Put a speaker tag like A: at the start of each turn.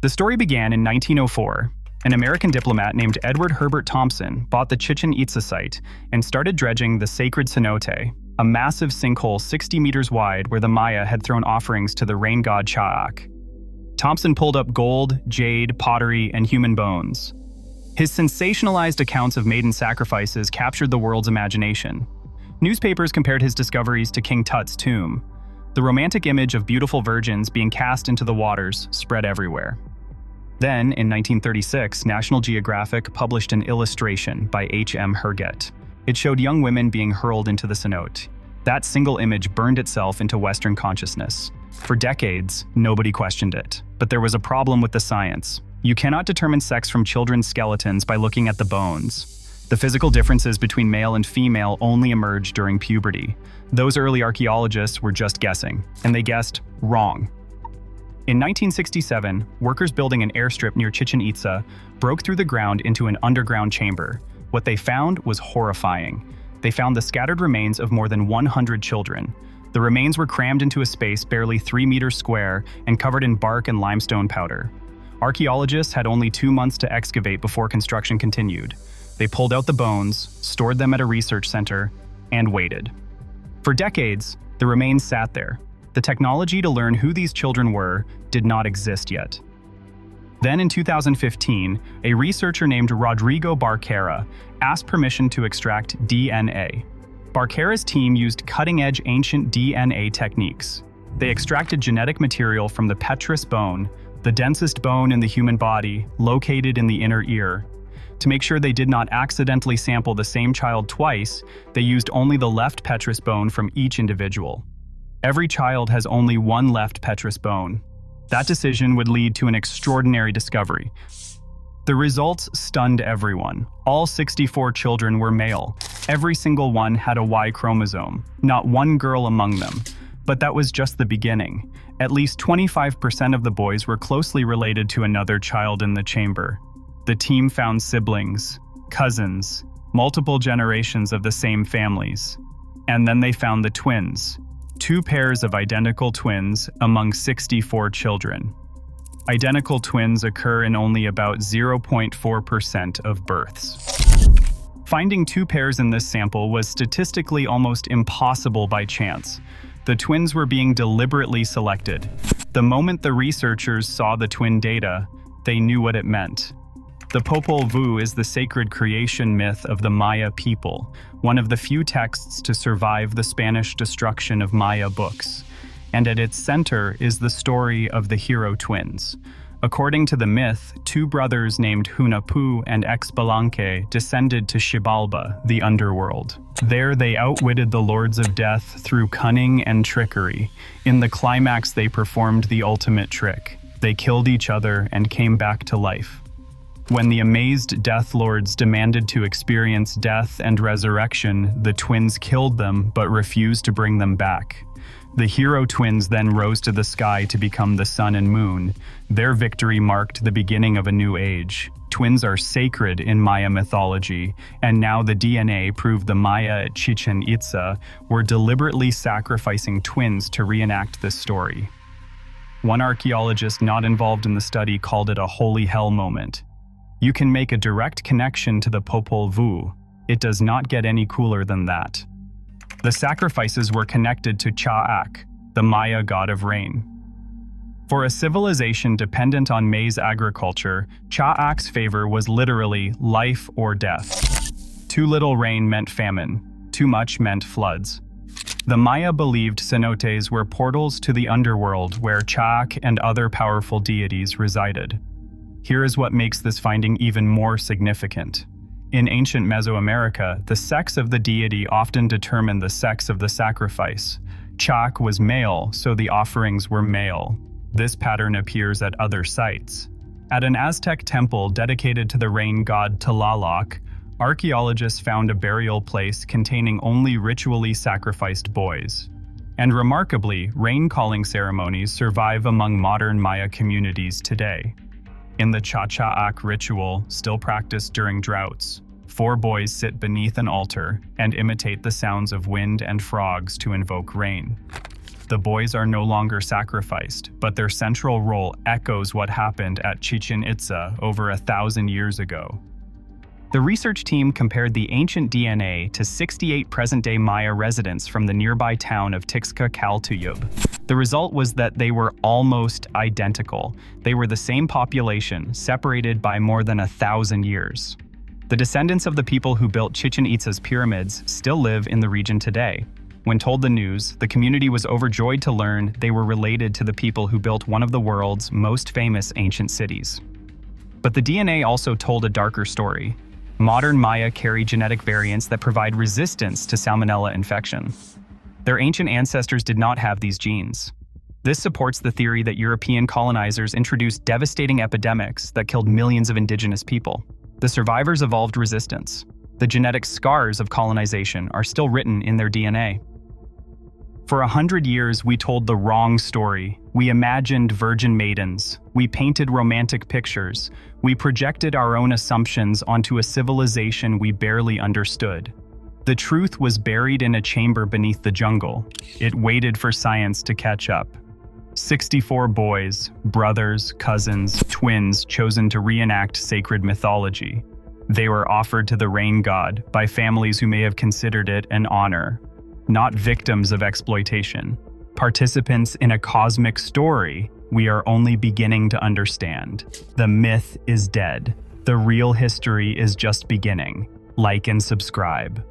A: The story began in 1904. An American diplomat named Edward Herbert Thompson bought the Chichén Itzá site and started dredging the sacred cenote, a massive sinkhole 60 meters wide where the Maya had thrown offerings to the rain god Chaac. Thompson pulled up gold, jade, pottery, and human bones. His sensationalized accounts of maiden sacrifices captured the world's imagination. Newspapers compared his discoveries to King Tut's tomb. The romantic image of beautiful virgins being cast into the waters spread everywhere. Then, in 1936, National Geographic published an illustration by H.M. Herget. It showed young women being hurled into the cenote. That single image burned itself into Western consciousness. For decades, nobody questioned it. But there was a problem with the science. You cannot determine sex from children's skeletons by looking at the bones. The physical differences between male and female only emerged during puberty. Those early archaeologists were just guessing, and they guessed wrong. In 1967, workers building an airstrip near Chichén Itzá broke through the ground into an underground chamber. What they found was horrifying. They found the scattered remains of more than 100 children. The remains were crammed into a space barely 3 meters square and covered in bark and limestone powder. Archaeologists had only 2 months to excavate before construction continued. They pulled out the bones, stored them at a research center, and waited. For decades, the remains sat there. The technology to learn who these children were did not exist yet. Then in 2015, a researcher named Rodrigo Barquera asked permission to extract DNA. Barquera's team used cutting-edge ancient DNA techniques. They extracted genetic material from the petrous bone, the densest bone in the human body, located in the inner ear. To make sure they did not accidentally sample the same child twice, they used only the left petrous bone from each individual. Every child has only one left petrous bone. That decision would lead to an extraordinary discovery. The results stunned everyone. All 64 children were male. Every single one had a Y chromosome, not one girl among them. But that was just the beginning. At least 25% of the boys were closely related to another child in the chamber. The team found siblings, cousins, multiple generations of the same families. And then they found the twins. 2 pairs of identical twins among 64 children. Identical twins occur in only about 0.4% of births. Finding 2 pairs in this sample was statistically almost impossible by chance. The twins were being deliberately selected. The moment the researchers saw the twin data, they knew what it meant. The Popol Vuh is the sacred creation myth of the Maya people, one of the few texts to survive the Spanish destruction of Maya books. And at its center is the story of the hero twins. According to the myth, 2 brothers named Hunahpu and Xbalanque descended to Xibalba, the underworld. There they outwitted the lords of death through cunning and trickery. In the climax, they performed the ultimate trick. They killed each other and came back to life. When the amazed Death Lords demanded to experience death and resurrection, the twins killed them but refused to bring them back. The hero twins then rose to the sky to become the sun and moon. Their victory marked the beginning of a new age. Twins are sacred in Maya mythology, and now the DNA proved the Maya at Chichén Itzá were deliberately sacrificing twins to reenact this story. One archaeologist not involved in the study called it a holy hell moment. You can make a direct connection to the Popol Vuh. It does not get any cooler than that. The sacrifices were connected to Chaac, the Maya god of rain. For a civilization dependent on maize agriculture, Chaac's favor was literally life or death. Too little rain meant famine, too much meant floods. The Maya believed cenotes were portals to the underworld where Chaac and other powerful deities resided. Here is what makes this finding even more significant. In ancient Mesoamerica, the sex of the deity often determined the sex of the sacrifice. Chaac was male, so the offerings were male. This pattern appears at other sites. At an Aztec temple dedicated to the rain god Tlaloc, archaeologists found a burial place containing only ritually sacrificed boys. And remarkably, rain-calling ceremonies survive among modern Maya communities today. In the Chaac ritual, still practiced during droughts, 4 boys sit beneath an altar and imitate the sounds of wind and frogs to invoke rain. The boys are no longer sacrificed, but their central role echoes what happened at Chichén Itzá over 1,000 years ago. The research team compared the ancient DNA to 68 present-day Maya residents from the nearby town of Tixca-Caltuyub. The result was that they were almost identical. They were the same population, separated by more than 1,000 years. The descendants of the people who built Chichén Itzá's pyramids still live in the region today. When told the news, the community was overjoyed to learn they were related to the people who built one of the world's most famous ancient cities. But the DNA also told a darker story. Modern Maya carry genetic variants that provide resistance to salmonella infection. Their ancient ancestors did not have these genes. This supports the theory that European colonizers introduced devastating epidemics that killed millions of indigenous people. The survivors evolved resistance. The genetic scars of colonization are still written in their DNA. For 100 years, we told the wrong story. We imagined virgin maidens. We painted romantic pictures. We projected our own assumptions onto a civilization we barely understood. The truth was buried in a chamber beneath the jungle. It waited for science to catch up. 64 boys, brothers, cousins, twins chosen to reenact sacred mythology. They were offered to the rain god by families who may have considered it an honor. Not victims of exploitation. Participants in a cosmic story we are only beginning to understand. The myth is dead. The real history is just beginning. Like and subscribe.